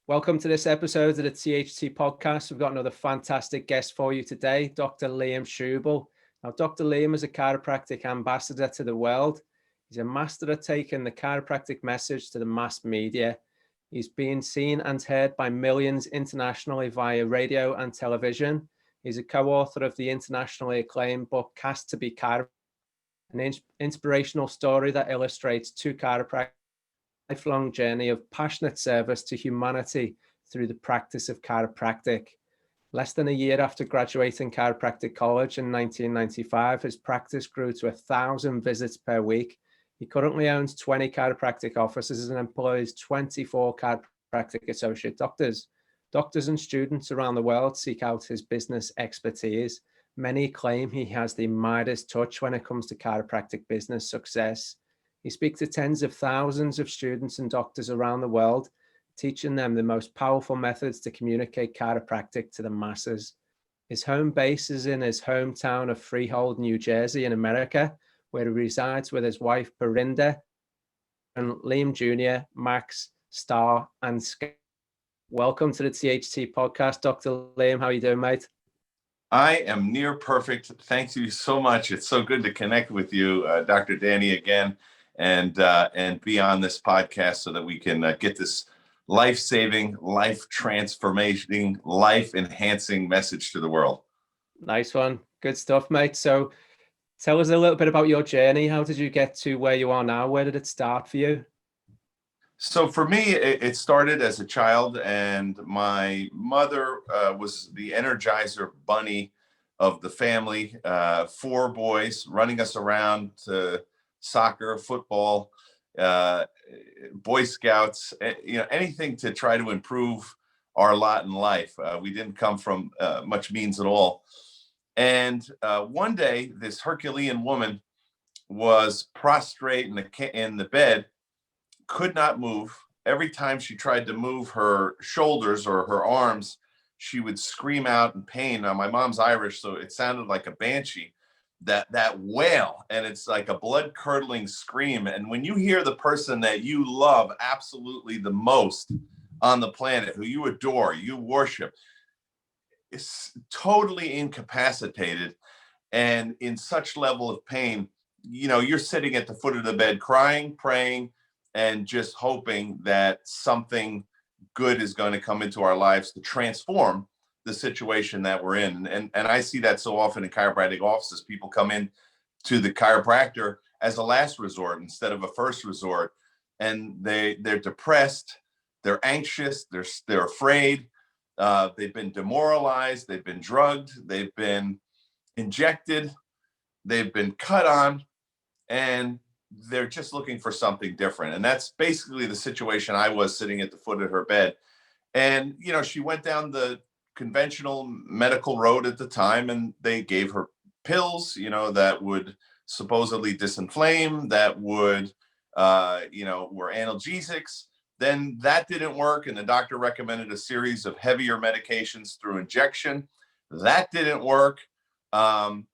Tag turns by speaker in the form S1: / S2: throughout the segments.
S1: Welcome to this episode of the THT podcast. We've got another fantastic guest for you today, Dr. Liam Schubel. Now, Dr. Liam is a chiropractic ambassador to the world. He's a master at taking the chiropractic message to the mass media. He's being seen and heard by millions internationally via radio and television. He's a co-author of the internationally acclaimed book, Cast to be Chiropractic, an inspirational story that illustrates two chiropractors' lifelong journey of passionate service to humanity through the practice of chiropractic. Less than a year after graduating chiropractic college in 1995, his practice grew to 1,000 visits per week. He currently owns 20 chiropractic offices and employs 24 chiropractic associate doctors. Doctors and students around the world seek out his business expertise. Many claim he has the Midas touch when it comes to chiropractic business success. He speaks to tens of thousands of students and doctors around the world, teaching them the most powerful methods to communicate chiropractic to the masses. His home base is in his hometown of Freehold, New Jersey in America, where he resides with his wife, Berinda, and Liam Jr., Max, Star, and Scott. Welcome to the THT podcast, Dr. Liam. How are you doing, mate?
S2: I am near perfect. Thank you so much. It's so good to connect with you, Dr. Danny, again, and be on this podcast so that we can get this life-saving, life-transforming, life-enhancing message to the world.
S1: Nice one. Good stuff, mate. So tell us a little bit about your journey. How did you get to where you are now? Where did it start for you?
S2: So for me, it started as a child, and my mother was the Energizer bunny of the family. 4 boys running us around to soccer, football, Boy Scouts, anything to try to improve our lot in life. We didn't come from much means at all. And one day, this Herculean woman was prostrate in the bed, could not move. Every time she tried to move her shoulders or her arms, she would scream out in pain. Now, my mom's Irish, so it sounded like a banshee, that wail, and it's like a blood-curdling scream. And when you hear the person that you love absolutely the most on the planet, who you adore, you worship, is totally incapacitated and in such level of pain, you're sitting at the foot of the bed crying, praying, and just hoping that something good is going to come into our lives to transform the situation that we're in. And I see that so often in chiropractic offices. People come in to the chiropractor as a last resort instead of a first resort. And they're depressed, they're anxious, they're afraid, they've been demoralized, they've been drugged, they've been injected, they've been cut on, and they're just looking for something different. And that's basically the situation I was, sitting at the foot of her bed. And, she went down the conventional medical road at the time, and they gave her pills, that would supposedly disinflame, that would, were analgesics. Then that didn't work, and the doctor recommended a series of heavier medications through injection. That didn't work. And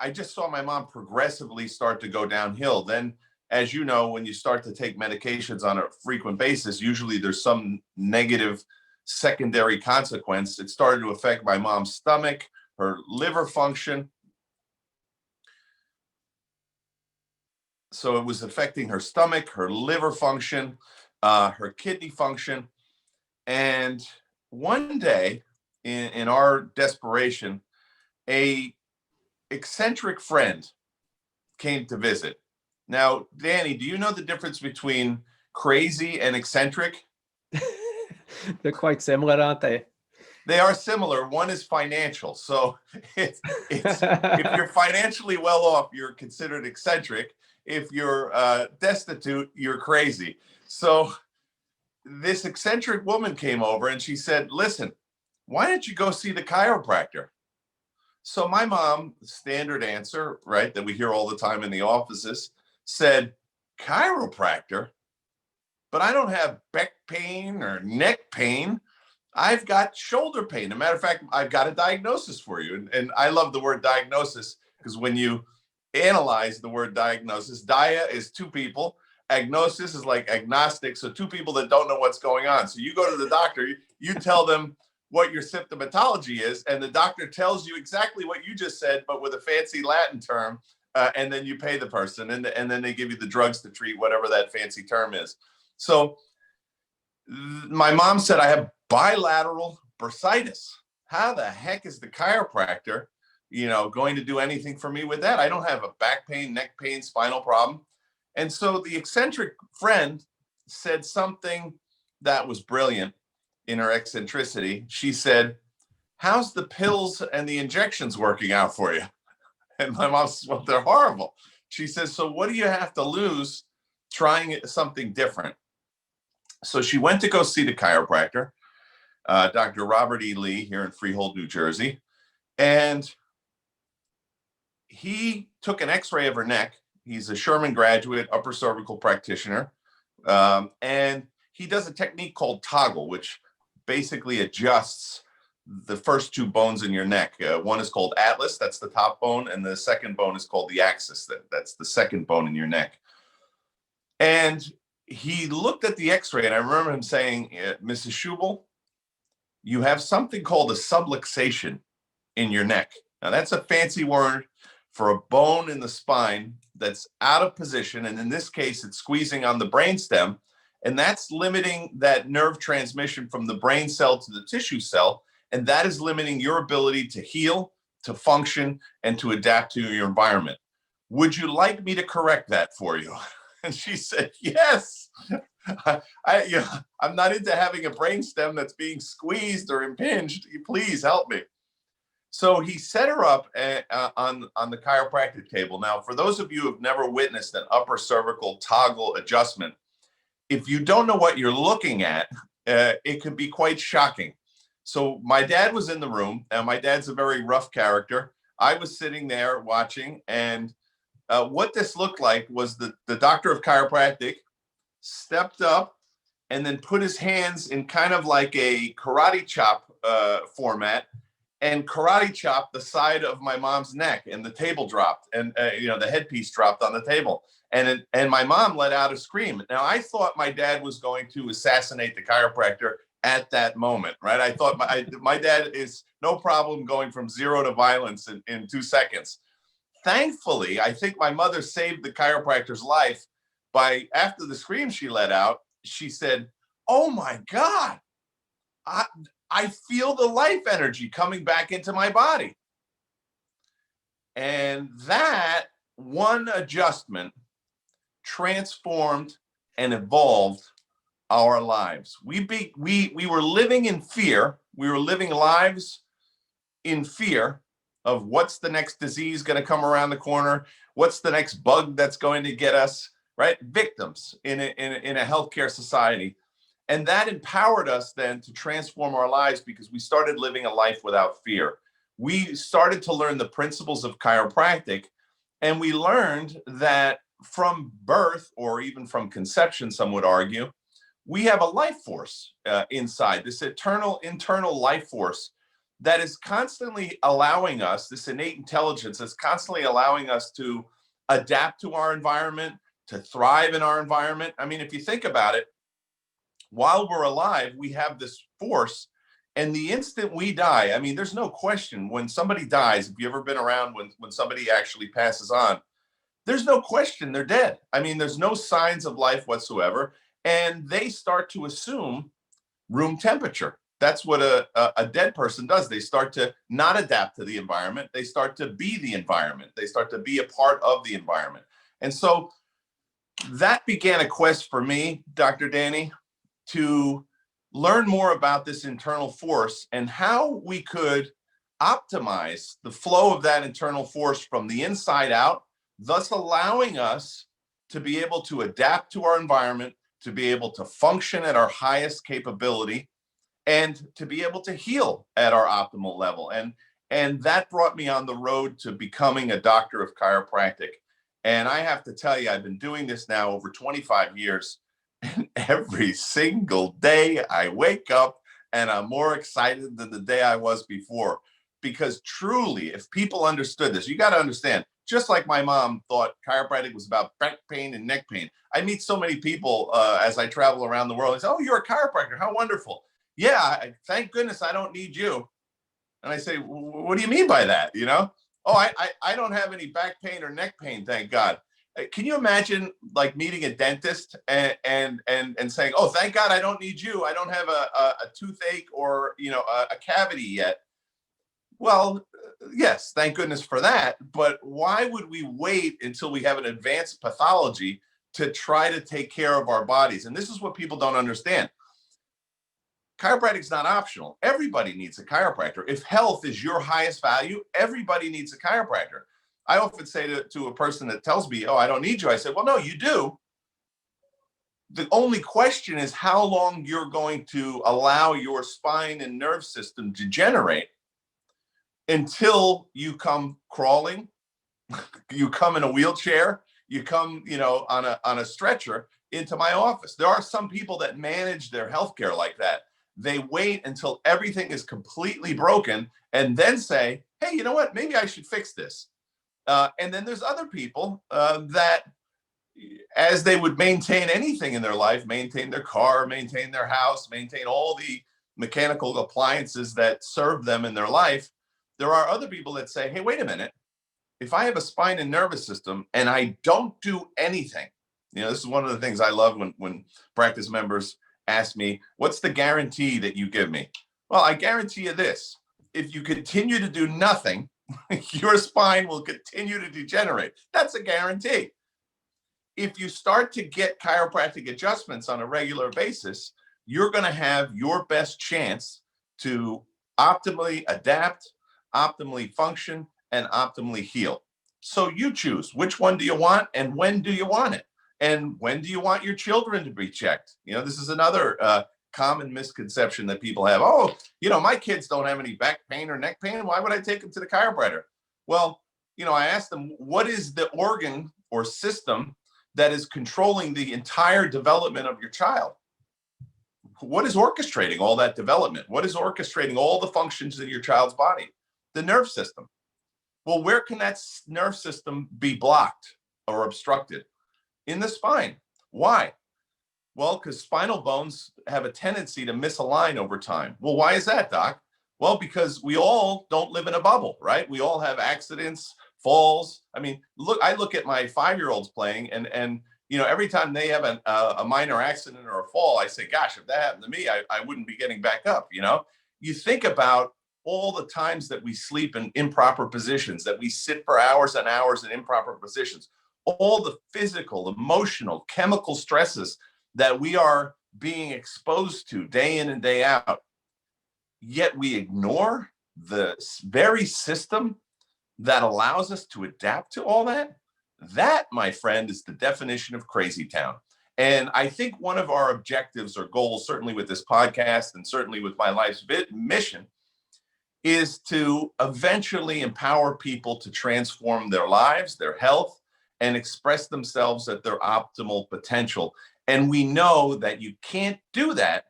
S2: I just saw my mom progressively start to go downhill. Then, as you know, when you start to take medications on a frequent basis, usually there's some negative secondary consequence. It started to affect my mom's stomach, her liver function. So it was affecting her stomach, her liver function, her kidney function. And one day, in our desperation, a eccentric friend came to visit. Now, Danny, do you know the difference between crazy and eccentric?
S1: They're quite similar, aren't they?
S2: They are similar. One is financial. So it's if you're financially well off, you're considered eccentric. If you're destitute, you're crazy. So this eccentric woman came over and she said, listen, why don't you go see the chiropractor? So my mom, standard answer, right, that we hear all the time in the offices, said, chiropractor? But I don't have back pain or neck pain. I've got shoulder pain. As a matter of fact, I've got a diagnosis for you. And I love the word diagnosis because when you analyze the word diagnosis, dia is 2 people, agnosis is like agnostic. So two people that don't know what's going on. So you go to the doctor, you tell them what your symptomatology is, and the doctor tells you exactly what you just said, but with a fancy Latin term, and then you pay the person, and then they give you the drugs to treat whatever that fancy term is. So my mom said, I have bilateral bursitis. How the heck is the chiropractor, going to do anything for me with that? I don't have a back pain, neck pain, spinal problem. And so the eccentric friend said something that was brilliant in her eccentricity. She said, how's the pills and the injections working out for you? And my mom says, well, they're horrible. She says, so what do you have to lose trying something different? So she went to go see the chiropractor, Dr. Robert E. Lee here in Freehold, New Jersey. And he took an x-ray of her neck. He's a Sherman graduate, upper cervical practitioner. And he does a technique called toggle, which basically adjusts the first two bones in your neck. One is called atlas, that's the top bone, and the second bone is called the axis, that's the second bone in your neck. And he looked at the x-ray, and I remember him saying, Mrs. Schubel, you have something called a subluxation in your neck. Now that's a fancy word for a bone in the spine that's out of position, and in this case, it's squeezing on the brainstem, and that's limiting that nerve transmission from the brain cell to the tissue cell, and that is limiting your ability to heal, to function, and to adapt to your environment. Would you like me to correct that for you? And she said, yes. I'm not into having a brainstem that's being squeezed or impinged. Please help me. So he set her up on the chiropractic table. Now, for those of you who have never witnessed an upper cervical toggle adjustment, if you don't know what you're looking at, it can be quite shocking. So my dad was in the room, and my dad's a very rough character. I was sitting there watching, and what this looked like was the doctor of chiropractic stepped up and then put his hands in kind of like a karate chop format, and karate chopped the side of my mom's neck, and the table dropped, and the headpiece dropped on the table, and my mom let out a scream. Now I thought my dad was going to assassinate the chiropractor at that moment, right? I thought my dad is no problem going from zero to violence in 2 seconds. Thankfully, I think my mother saved the chiropractor's life by, after the scream she let out, she said, oh my God, I feel the life energy coming back into my body. And that one adjustment transformed and evolved our lives. We were living in fear. We were living lives in fear of what's the next disease going to come around the corner, what's the next bug that's going to get us, right? Victims in a healthcare society. And that empowered us then to transform our lives, because we started living a life without fear. We started to learn the principles of chiropractic, and we learned that from birth, or even from conception, some would argue, we have a life force inside, this eternal internal life force that is constantly allowing us, this innate intelligence is constantly allowing us to adapt to our environment, to thrive in our environment. I mean, if you think about it, while we're alive, we have this force, and the instant we die, I mean, there's no question when somebody dies, if you've ever been around when somebody actually passes on, there's no question they're dead. I mean, there's no signs of life whatsoever, and they start to assume room temperature. That's what a dead person does. They start to not adapt to the environment. They start to be the environment. They start to be a part of the environment. And so that began a quest for me, Dr. Danny, to learn more about this internal force and how we could optimize the flow of that internal force from the inside out, thus allowing us to be able to adapt to our environment, to be able to function at our highest capability, and to be able to heal at our optimal level. And that brought me on the road to becoming a doctor of chiropractic. And I have to tell you, I've been doing this now over 25 years. And every single day I wake up and I'm more excited than the day I was before. Because truly, if people understood this, you got to understand, just like my mom thought chiropractic was about back pain and neck pain. I meet so many people as I travel around the world. They say, "Oh, you're a chiropractor. How wonderful." Yeah, thank goodness I don't need you. And I say, "What do you mean by that?" "Oh, I don't have any back pain or neck pain, thank God." Can you imagine like meeting a dentist and saying, "Oh, thank God I don't need you. I don't have a toothache or a cavity yet." Well, yes, thank goodness for that. But why would we wait until we have an advanced pathology to try to take care of our bodies? And this is what people don't understand. Chiropractic is not optional. Everybody needs a chiropractor. If health is your highest value, everybody needs a chiropractor. I often say to a person that tells me, "Oh, I don't need you." I say, "Well, no, you do. The only question is how long you're going to allow your spine and nerve system to generate until you come crawling, you come in a wheelchair, you come, on a stretcher into my office." There are some people that manage their healthcare like that. They wait until everything is completely broken and then say, "Hey, you know what? Maybe I should fix this." And then there's other people that, as they would maintain anything in their life, maintain their car, maintain their house, maintain all the mechanical appliances that serve them in their life. There are other people that say, "Hey, wait a minute. If I have a spine and nervous system and I don't do anything," this is one of the things I love when practice members ask me, "What's the guarantee that you give me?" Well, I guarantee you this: if you continue to do nothing, your spine will continue to degenerate. That's a guarantee. If you start to get chiropractic adjustments on a regular basis, you're going to have your best chance to optimally adapt, optimally function, and optimally heal. So you choose which one do you want and when do you want it? And when do you want your children to be checked? This is another common misconception that people have. "Oh, my kids don't have any back pain or neck pain. Why would I take them to the chiropractor?" Well, I asked them, what is the organ or system that is controlling the entire development of your child? What is orchestrating all that development? What is orchestrating all the functions in your child's body? The nerve system. Well, where can that nerve system be blocked or obstructed? In the spine. Why? Well, because spinal bones have a tendency to misalign over time. Well, why is that, Doc? Well, because we all don't live in a bubble, right? We all have accidents, falls. I mean, I look at my 5-year-olds playing and every time they have a minor accident or a fall, I say, "Gosh, if that happened to me, I wouldn't be getting back up." You think about all the times that we sleep in improper positions, that we sit for hours and hours in improper positions, all the physical, emotional, chemical stresses that we are being exposed to day in and day out. Yet we ignore the very system that allows us to adapt to all that. That, my friend, is the definition of crazy town. And I think one of our objectives or goals, certainly with this podcast and certainly with my life's mission, is to eventually empower people to transform their lives, their health, and express themselves at their optimal potential. And we know that you can't do that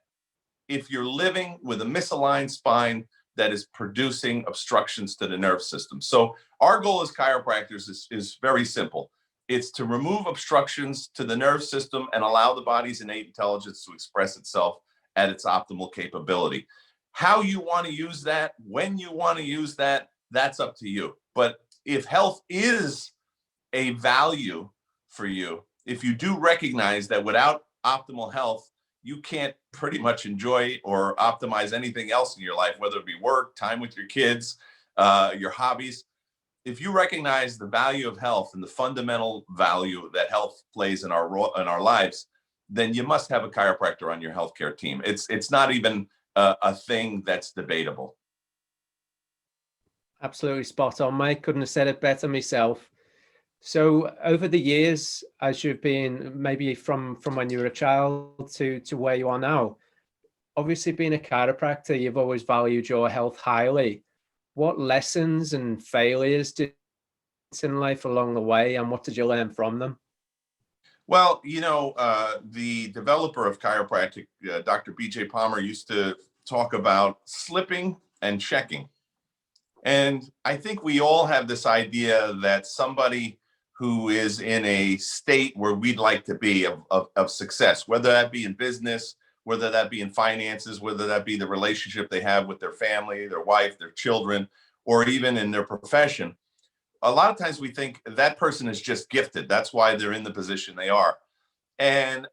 S2: if you're living with a misaligned spine that is producing obstructions to the nerve system. So our goal as chiropractors is very simple. It's to remove obstructions to the nerve system and allow the body's innate intelligence to express itself at its optimal capability. How you want to use that, when you want to use that, that's up to you. But if health is a value for you, if you do recognize that without optimal health, you can't pretty much enjoy or optimize anything else in your life, whether it be work, time with your kids, your hobbies. If you recognize the value of health and the fundamental value that health plays in our lives, then you must have a chiropractor on your healthcare team. It's not even a thing that's debatable.
S1: Absolutely spot on, Mike. Couldn't have said it better myself. So over the years, as you've been maybe from when you were a child to where you are now, obviously being a chiropractor, you've always valued your health highly. What lessons and failures did in life along the way, and what did you learn from them?
S2: Well, the developer of chiropractic, Dr. BJ Palmer, used to talk about slipping and checking. And I think we all have this idea that somebody who is in a state where we'd like to be of success, whether that be in business, whether that be in finances, whether that be the relationship they have with their family, their wife, their children, or even in their profession. A lot of times we think that person is just gifted. That's why they're in the position they are. And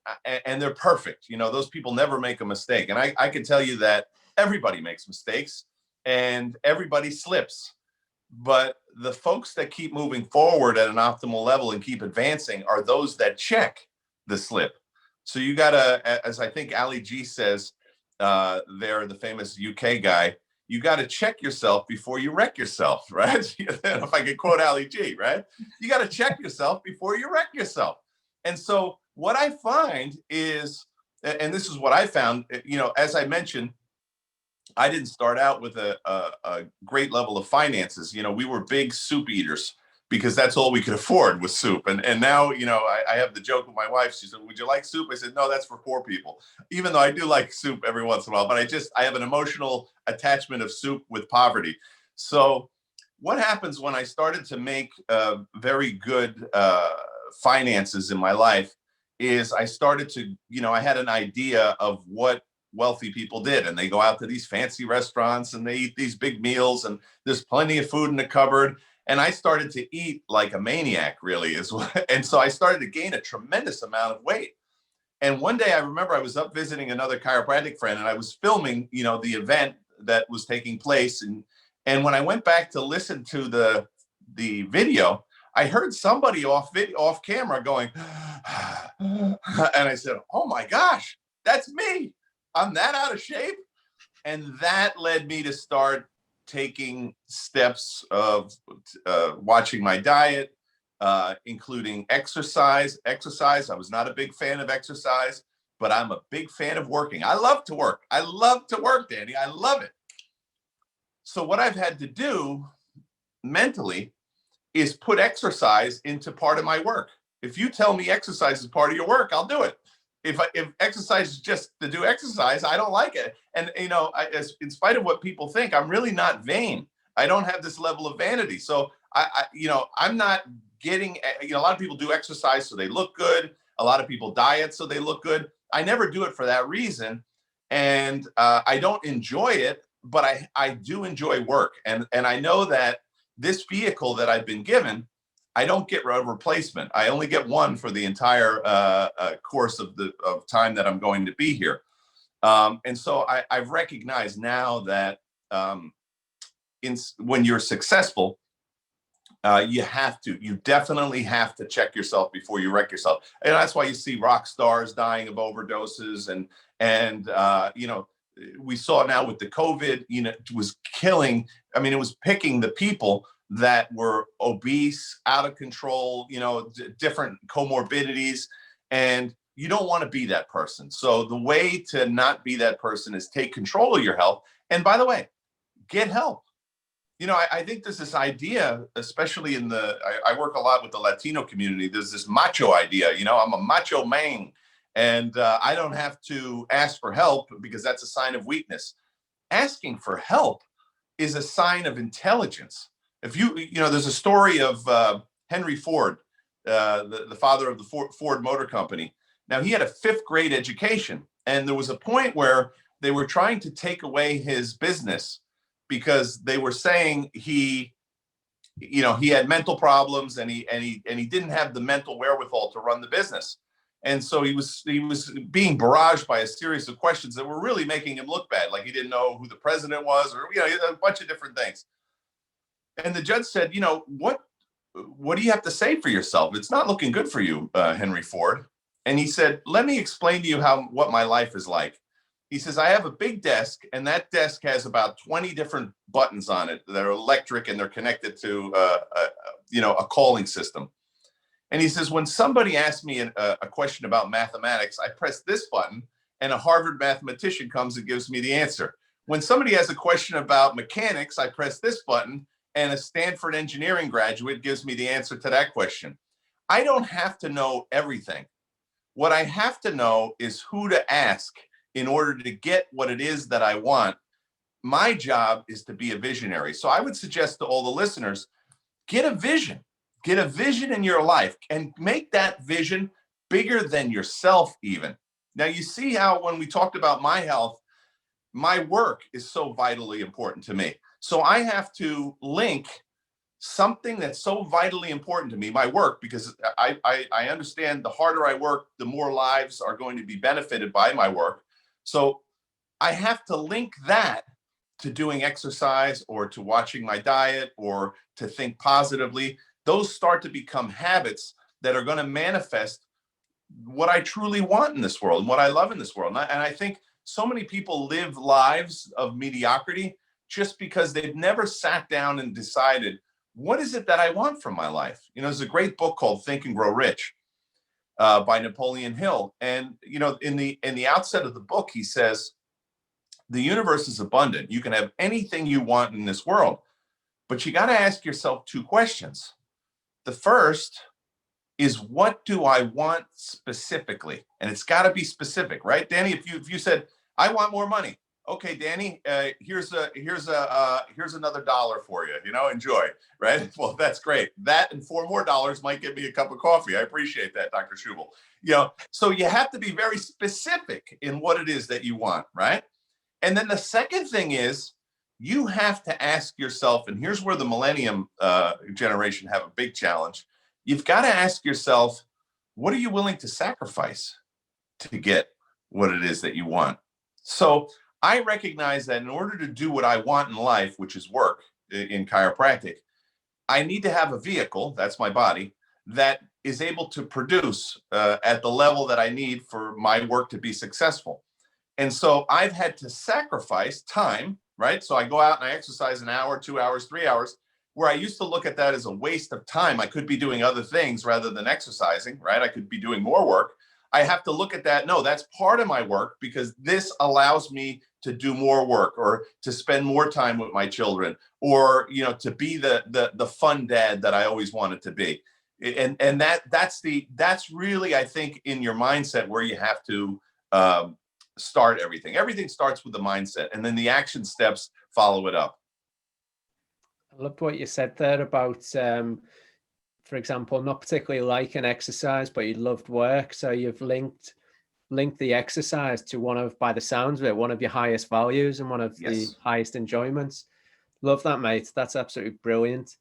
S2: they're perfect. You know, those people never make a mistake. And I can tell you that everybody makes mistakes and everybody slips. But the folks that keep moving forward at an optimal level and keep advancing are those that check the slip. So you got to, as I think Ali G says, there, the famous UK guy, you got to check yourself before you wreck yourself, right? If I could quote Ali G, right? You got to check yourself before you wreck yourself. And so what I find is, and this is what I found, you know, as I mentioned, I didn't start out with a great level of finances. You know, we were big soup eaters because that's all we could afford was soup. And now, you know, I have the joke with my wife. She said, "Would you like soup?" I said, "No, that's for poor people." Even though I do like soup every once in a while, but I have an emotional attachment of soup with poverty. So what happens when I started to make very good finances in my life is I started to, you know, I had an idea of what wealthy people did, and they go out to these fancy restaurants and they eat these big meals and there's plenty of food in the cupboard. And I started to eat like a maniac, really, is what, and so I started to gain a tremendous amount of weight. And one day I remember I was up visiting another chiropractic friend and I was filming, you know, the event that was taking place. And when I went back to listen to the video, I heard somebody off camera going, and I said, "Oh my gosh, that's me. I'm that out of shape." And that led me to start taking steps of watching my diet, including exercise. I was not a big fan of exercise, but I'm a big fan of working. I love to work. I love to work, Danny. I love it. So what I've had to do mentally is put exercise into part of my work. If you tell me exercise is part of your work, I'll do it. If exercise is just to do exercise, I don't like it. And, you know, in spite of what people think, I'm really not vain. I don't have this level of vanity. So you know, I'm not getting, you know, a lot of people do exercise so they look good. A lot of people diet so they look good. I never do it for that reason. And I don't enjoy it, but I do enjoy work. And I know that this vehicle that I've been given, I don't get a replacement. I only get one for the entire course of time that I'm going to be here. And so I've recognized now that when you're successful, you definitely have to check yourself before you wreck yourself. And that's why you see rock stars dying of overdoses. And you know, we saw now with the COVID, you know, it was killing. I mean, it was picking the people that were obese, out of control, you know, different comorbidities. And you don't want to be that person. So the way to not be that person is take control of your health. And by the way, get help. You know, I think there's this idea, especially I work a lot with the Latino community. There's this macho idea, you know, I'm a macho man and I don't have to ask for help because that's a sign of weakness. Asking for help is a sign of intelligence. If you know, there's a story of Henry Ford, the father of the Ford Motor Company. Now, he had a 5th grade education, and there was a point where they were trying to take away his business because they were saying he had mental problems and he didn't have the mental wherewithal to run the business. And so he was being barraged by a series of questions that were really making him look bad, like he didn't know who the president was, or, you know, a bunch of different things. And the judge said, you know, what do you have to say for yourself? It's not looking good for you, Henry Ford. And he said, let me explain to you what my life is like. He says, I have a big desk, and that desk has about 20 different buttons on it that are electric, and they're connected to, a calling system. And he says, when somebody asks me a question about mathematics, I press this button, and a Harvard mathematician comes and gives me the answer. When somebody has a question about mechanics, I press this button, and a Stanford engineering graduate gives me the answer to that question. I don't have to know everything. What I have to know is who to ask in order to get what it is that I want my job is to be a visionary. So I would suggest to all the listeners, get a vision in your life and make that vision bigger than yourself even. Now, you see how when we talked about my health, my work is so vitally important to me. So I have to link something that's so vitally important to me, my work, because I understand the harder I work, the more lives are going to be benefited by my work. So I have to link that to doing exercise or to watching my diet or to think positively. Those start to become habits that are going to manifest what I truly want in this world and what I love in this world. And I think so many people live lives of mediocrity just because they've never sat down and decided, what is it that I want from my life? You know, there's a great book called Think and Grow Rich by Napoleon Hill. And, you know, in the outset of the book, he says, the universe is abundant. You can have anything you want in this world, but you got to ask yourself two questions. The first is, what do I want specifically? And it's got to be specific, right? Danny, if you said, I want more money. Okay, Danny, here's another dollar for you, you know, enjoy, right? Well, that's great. That and $4 more might get me a cup of coffee. I appreciate that, Dr. Schubel. You know, so you have to be very specific in what it is that you want, right? And then the second thing is, you have to ask yourself, and here's where the millennium generation have a big challenge. You've got to ask yourself, what are you willing to sacrifice to get what it is that you want? So I recognize that in order to do what I want in life, which is work in chiropractic, I need to have a vehicle, that's my body, that is able to produce at the level that I need for my work to be successful. And so I've had to sacrifice time, right? So I go out and I exercise an hour, 2 hours, 3 hours, where I used to look at that as a waste of time. I could be doing other things rather than exercising, right? I could be doing more work. I have to look at that. No, that's part of my work because this allows me to do more work or to spend more time with my children or, you know, to be the fun dad that I always wanted to be. And that's really, I think, in your mindset where you have to start everything. Everything starts with the mindset, and then the action steps follow it up.
S1: I loved what you said there about, for example, not particularly liking exercise, but you loved work. So you've linked the exercise to one of, by the sounds of it, one of your highest values and one of the highest enjoyments. Love that, mate. That's absolutely brilliant.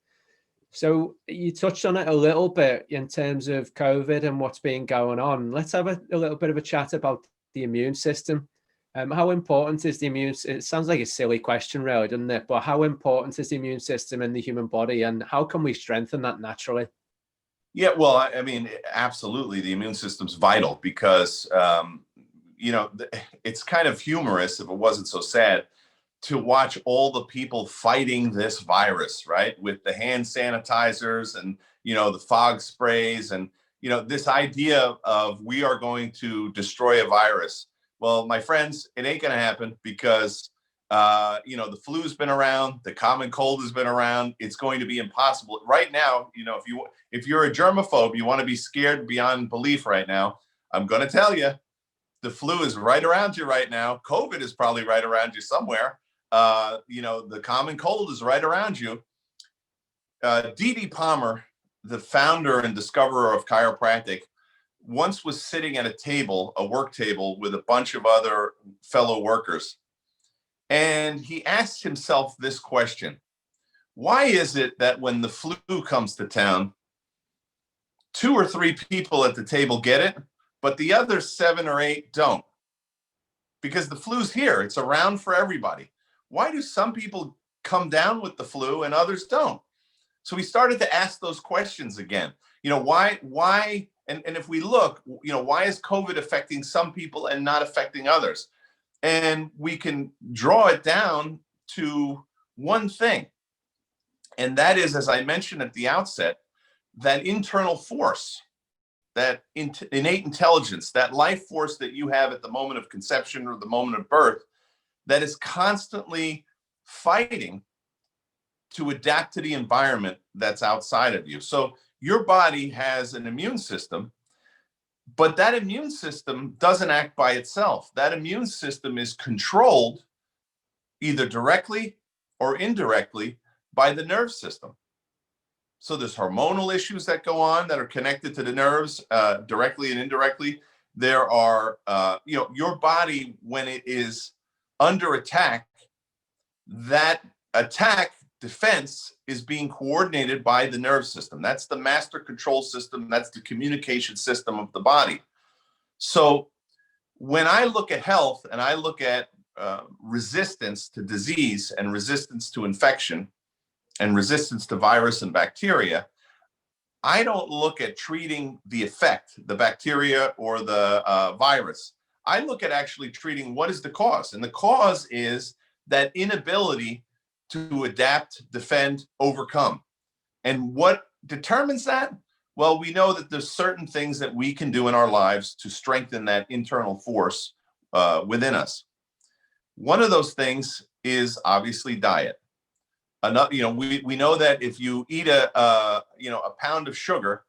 S1: So you touched on it a little bit in terms of COVID and what's been going on. Let's have a little bit of a chat about the immune system. How important is the immune? It sounds like a silly question, really, doesn't it? But how important is the immune system in the human body, and how can we strengthen that naturally?
S2: Yeah, well, I mean, absolutely, the immune system's vital because you know, it's kind of humorous, if it wasn't so sad, to watch all the people fighting this virus, right? With the hand sanitizers and, you know, the fog sprays and, you know, this idea of we are going to destroy a virus. Well, my friends, it ain't going to happen because, you know, the flu's been around, the common cold has been around. It's going to be impossible right now. You know, if you're a germaphobe, you want to be scared beyond belief right now. I'm going to tell you, the flu is right around you right now. COVID is probably right around you somewhere. You know, the common cold is right around you. D.D. Palmer, the founder and discoverer of chiropractic, once was sitting at a table, a work table, with a bunch of other fellow workers. And he asked himself this question: why is it that when the flu comes to town, 2 or 3 people at the table get it, but the other 7 or 8 don't? Because the flu's here, it's around for everybody. Why do some people come down with the flu and others don't? So we started to ask those questions again. You know, why, and if we look, you know, why is COVID affecting some people and not affecting others? And we can draw it down to one thing. And that is, as I mentioned at the outset, that internal force, that innate intelligence, that life force that you have at the moment of conception or the moment of birth, that is constantly fighting to adapt to the environment that's outside of you. So your body has an immune system, but that immune system doesn't act by itself. That immune system is controlled, either directly or indirectly by the nerve system. So there's hormonal issues that go on that are connected to the nerves directly and indirectly. There are, your body, when it is under attack, that attack defense is being coordinated by the nerve system. That's the master control system. That's the communication system of the body. So when I look at health and I look at resistance to disease and resistance to infection and resistance to virus and bacteria, I don't look at treating the effect, the bacteria or the virus. I look at actually treating what is the cause. And the cause is that inability to adapt, defend, overcome. And what determines that? Well, we know that there's certain things that we can do in our lives to strengthen that internal force within us. One of those things is obviously diet. Another, we know that if you eat a pound of sugar,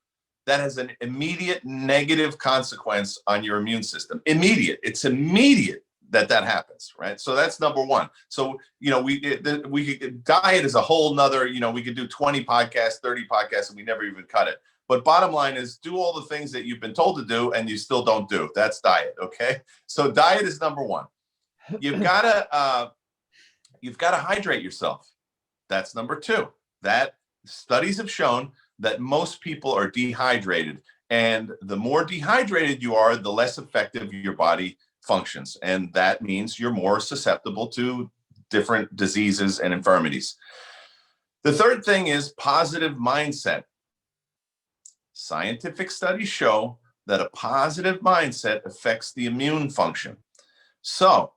S2: that has an immediate negative consequence on your immune system. It's immediate that happens, right? So that's number one. So, diet is a whole nother, we could do 20 podcasts, 30 podcasts, and we never even cut it. But bottom line is, do all the things that you've been told to do and you still don't do. That's diet, okay? So diet is number one. You've got to hydrate yourself. That's number two. That studies have shown that most people are dehydrated, and the more dehydrated you are, the less effective your body functions, and that means you're more susceptible to different diseases and infirmities. The third thing is positive mindset. Scientific studies show that a positive mindset affects the immune function. So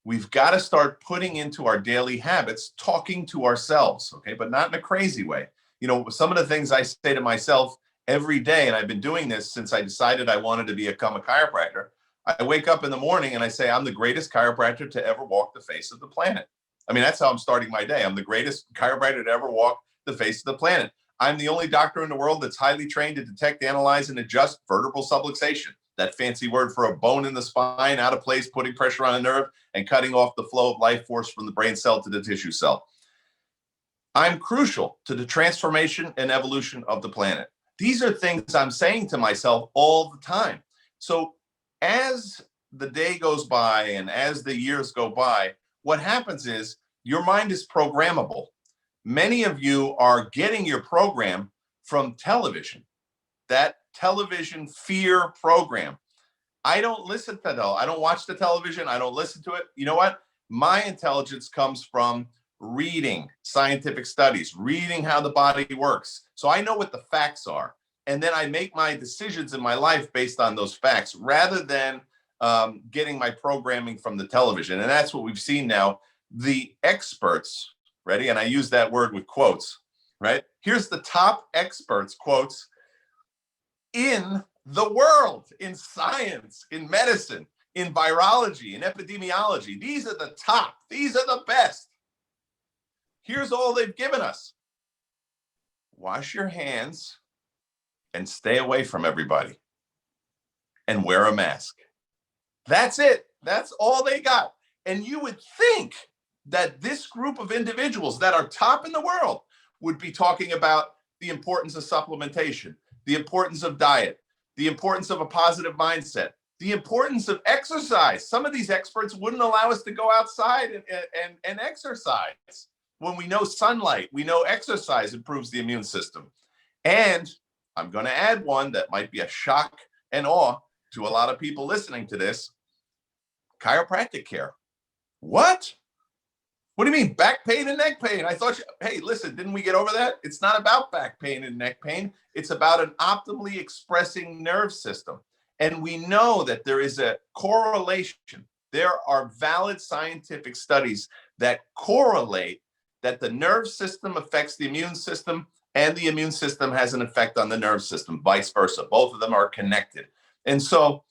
S2: we've got to start putting into our daily habits, talking to ourselves, okay, but not in a crazy way. Some of the things I say to myself every day, and I've been doing this since I decided I wanted to become a chiropractor. I wake up in the morning and I say, I'm the greatest chiropractor to ever walk the face of the planet. I mean, that's how I'm starting my day. I'm the greatest chiropractor to ever walk the face of the planet. I'm the only doctor in the world that's highly trained to detect, analyze, and adjust vertebral subluxation. That fancy word for a bone in the spine, out of place, putting pressure on a nerve and cutting off the flow of life force from the brain cell to the tissue cell. I'm crucial to the transformation and evolution of the planet. These are things I'm saying to myself all the time. So as the day goes by and as the years go by, what happens is your mind is programmable. Many of you are getting your program from television, that television fear program. I don't listen to that. I don't watch the television. I don't listen to it. You know what? My intelligence comes from reading scientific studies, reading how the body works. So I know what the facts are. And then I make my decisions in my life based on those facts rather than getting my programming from the television. And that's what we've seen now. The experts, ready? And I use that word with quotes, right? Here's the top experts, quotes, in the world, in science, in medicine, in virology, in epidemiology. These are the top. These are the best. Here's all they've given us. Wash your hands and stay away from everybody and wear a mask. That's it. That's all they got. And you would think that this group of individuals that are top in the world would be talking about the importance of supplementation, the importance of diet, the importance of a positive mindset, the importance of exercise. Some of these experts wouldn't allow us to go outside and exercise. When we know sunlight, we know exercise improves the immune system. And I'm going to add one that might be a shock and awe to a lot of people listening to this: chiropractic care. What? What do you mean back pain and neck pain? I thought, hey, listen, didn't we get over that? It's not about back pain and neck pain. It's about an optimally expressing nerve system. And we know that there is a correlation. There are valid scientific studies that correlate that the nerve system affects the immune system and the immune system has an effect on the nerve system, vice versa. Both of them are connected. And so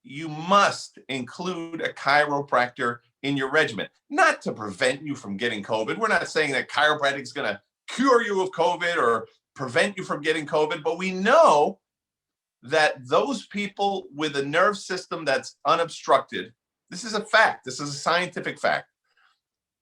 S2: you must include a chiropractor in your regimen, not to prevent you from getting COVID. We're not saying that chiropractic is going to cure you of COVID or prevent you from getting COVID, but we know that those people with a nerve system that's unobstructed, this is a fact, this is a scientific fact,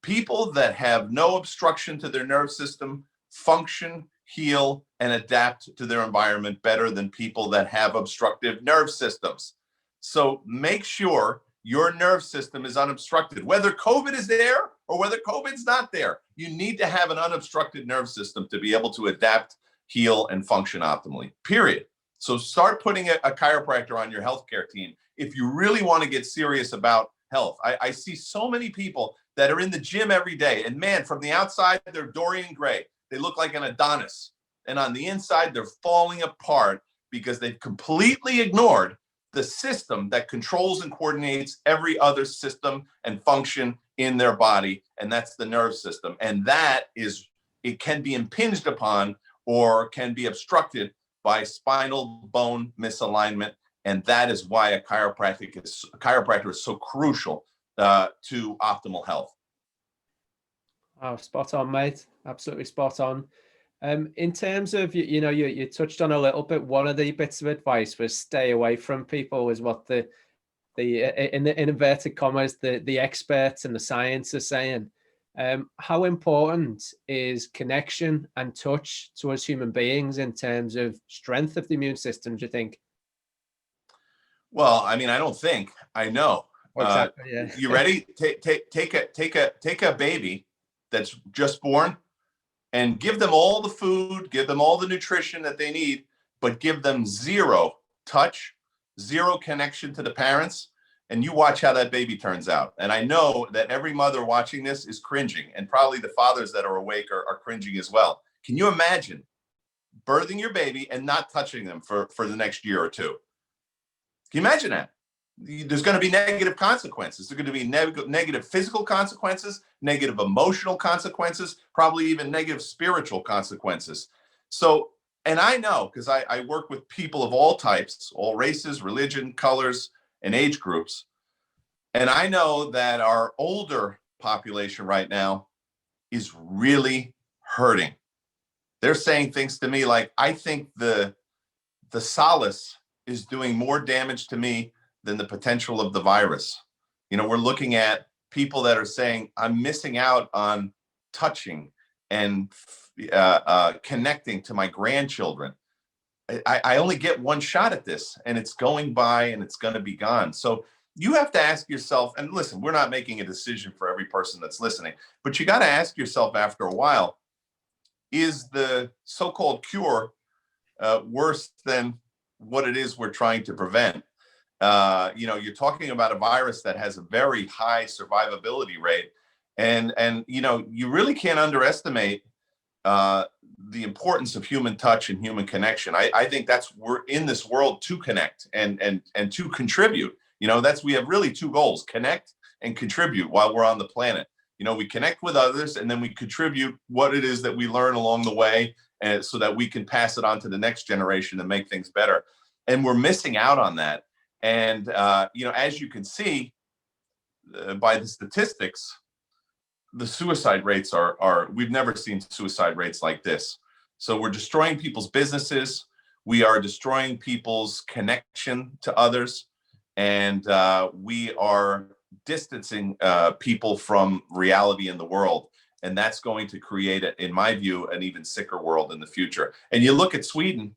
S2: People that have no obstruction to their nerve system function, heal, and adapt to their environment better than people that have obstructive nerve systems. So make sure your nerve system is unobstructed, whether COVID is there or whether COVID's not there. You need to have an unobstructed nerve system to be able to adapt, heal, and function optimally, period. So start putting a chiropractor on your healthcare team if you really want to get serious about health. I see so many people that are in the gym every day, and man, from the outside, they're Dorian Gray. They look like an Adonis. And on the inside, they're falling apart because they've completely ignored the system that controls and coordinates every other system and function in their body, and that's the nerve system. And that is, it can be impinged upon or can be obstructed by spinal bone misalignment. And that is why a chiropractor is so crucial to optimal health.
S1: Oh, spot on, mate. Absolutely spot on. In terms of, you touched on a little bit, one of the bits of advice was stay away from people, is what the in inverted commas, the experts and the science are saying. How important is connection and touch to us human beings in terms of strength of the immune system, do you think?
S2: Well, I mean, I don't think, I know.
S1: Exactly, yeah.
S2: You ready? Take a baby that's just born and give them all the food, give them all the nutrition that they need, but give them zero touch, zero connection to the parents, and you watch how that baby turns out. And I know that every mother watching this is cringing, and probably the fathers that are awake are cringing as well. Can you imagine birthing your baby and not touching them for the next year or two? Can you imagine that? There's going to be negative consequences. There's going to be negative physical consequences, negative emotional consequences, probably even negative spiritual consequences. So, and I know, because I work with people of all types, all races, religion, colors, and age groups. And I know that our older population right now is really hurting. They're saying things to me like, I think the solace is doing more damage to me than the potential of the virus. You know, we're looking at people that are saying, I'm missing out on touching and connecting to my grandchildren. I only get one shot at this, and it's going by and it's going to be gone. So you have to ask yourself, and listen, we're not making a decision for every person that's listening, but you got to ask yourself after a while, is the so-called cure worse than what it is we're trying to prevent? You're talking about a virus that has a very high survivability rate, and you really can't underestimate the importance of human touch and human connection. I think we're in this world to connect and to contribute. We have really two goals: connect and contribute while we're on the planet. We connect with others, and then we contribute what it is that we learn along the way, and so that we can pass it on to the next generation and make things better. And we're missing out on that. And, as you can see by the statistics, the suicide rates we've never seen suicide rates like this. So we're destroying people's businesses. We are destroying people's connection to others. And we are distancing people from reality in the world. And that's going to create, in my view, an even sicker world in the future. And you look at Sweden,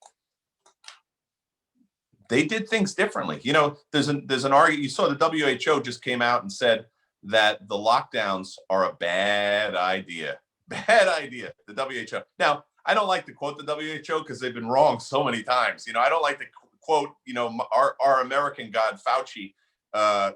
S2: they did things differently. There's an argument. You saw the WHO just came out and said that the lockdowns are a bad idea. Bad idea, the WHO. Now, I don't like to quote the WHO because they've been wrong so many times. I don't like to quote, our American god Fauci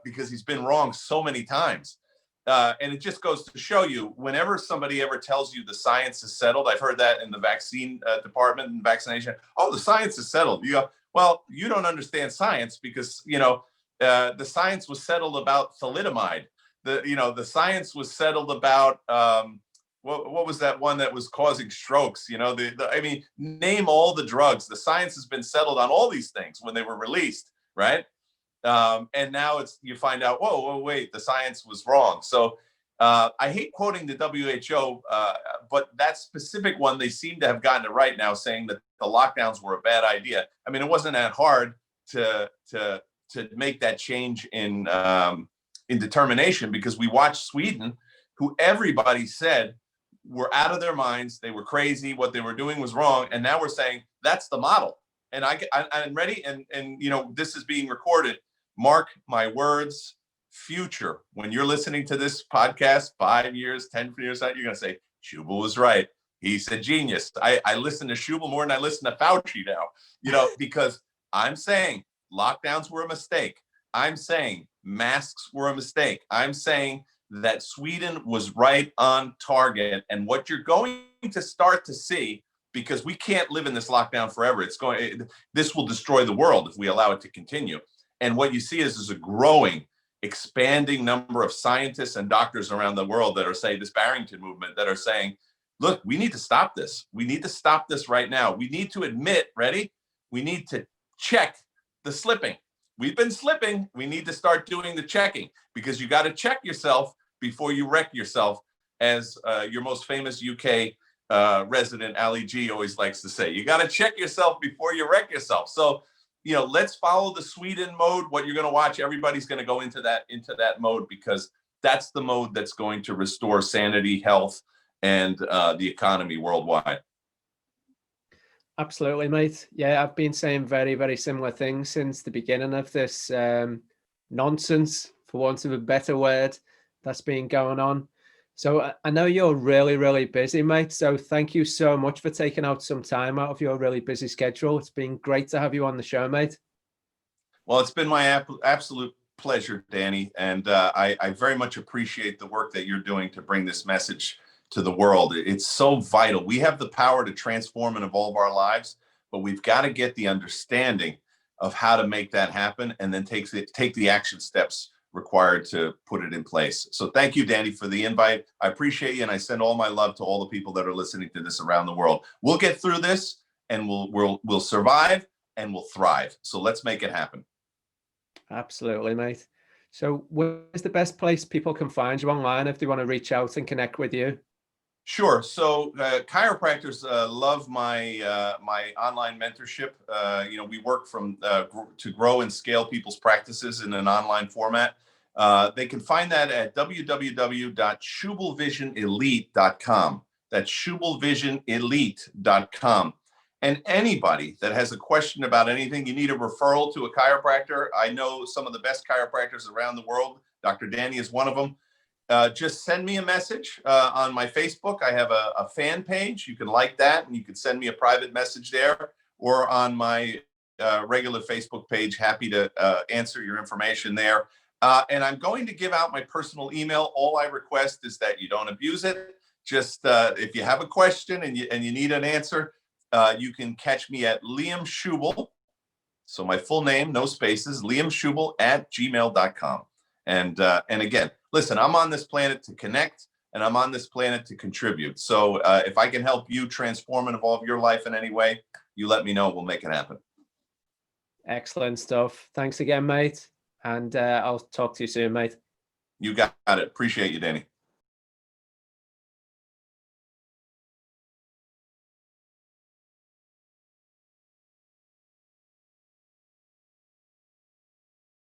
S2: because he's been wrong so many times. And it just goes to show you, whenever somebody ever tells you the science is settled, I've heard that in the vaccine department and vaccination. Oh, the science is settled. You go, well, you don't understand science because, the science was settled about thalidomide. The science was settled about, what was that one that was causing strokes? Name all the drugs. The science has been settled on all these things when they were released, right? And now you find out, whoa, wait, the science was wrong. So I hate quoting the WHO, but that specific one, they seem to have gotten it right now, saying that the lockdowns were a bad idea. I mean, it wasn't that hard to make that change in determination, because we watched Sweden who everybody said were out of their minds. They were crazy. What they were doing was wrong. And now we're saying that's the model. And I'm ready. And, you know, this is being recorded. Mark my words, future. When you're listening to this podcast, 5 years, 10 years out, you're going to say, Schubel was right. He's a genius. I listen to Schubel more than I listen to Fauci now, you know, because I'm saying lockdowns were a mistake. I'm saying masks were a mistake. I'm saying that Sweden was right on target. And what you're going to start to see, because we can't live in this lockdown forever. This will destroy the world if we allow it to continue. And what you see is a growing, expanding number of scientists and doctors around the world that are saying this Barrington movement, that are saying, look, we need to stop this. We need to stop this right now. We need to admit, ready? We need to check the slipping. We've been slipping. We need to start doing the checking, because you got to check yourself before you wreck yourself, as your most famous UK resident, Ali G, always likes to say. You got to check yourself before you wreck yourself. So, you know, let's follow the Sweden mode. What you're going to watch, everybody's going to go into that mode, because that's the mode that's going to restore sanity, health, and the economy worldwide.
S1: Absolutely, mate. Yeah, I've been saying very, very similar things since the beginning of this nonsense, for want of a better word, that's been going on. So I know you're really, really busy, mate. So thank you so much for taking out some time out of your really busy schedule. It's been great to have you on the show, mate.
S2: Well, it's been my absolute pleasure, Danny. And I very much appreciate the work that you're doing to bring this message to the world. It's so vital. We have the power to transform and evolve our lives, but we've got to get the understanding of how to make that happen, and then take the action steps required to put it in place. So thank you, Danny, for the invite. I appreciate you, and I send all my love to all the people that are listening to this around the world. We'll get through this, and we'll survive, and we'll thrive. So let's make it happen.
S1: Absolutely, mate. So where's the best place people can find you online if they want to reach out and connect with you?
S2: Sure. So chiropractors love my my online mentorship. You know, we work to grow and scale people's practices in an online format. They can find that at www.schubelvisionelite.com. That's schubelvisionelite.com. And anybody that has a question about anything, you need a referral to a chiropractor. I know some of the best chiropractors around the world. Dr. Danny is one of them. Just send me a message on my Facebook. I have a fan page. You can like that, and you can send me a private message there, or on my regular Facebook page. Happy to answer your information there. And I'm going to give out my personal email. All I request is that you don't abuse it. Just if you have a question and you need an answer, you can catch me at Liam Schubel. So my full name, no spaces, liamschubel@gmail.com. And again, listen, I'm on this planet to connect, and I'm on this planet to contribute. So if I can help you transform and evolve your life in any way, you let me know. We'll make it happen.
S1: Excellent stuff. Thanks again, mate. And I'll talk to you soon, mate.
S2: You got it. Appreciate you, Danny.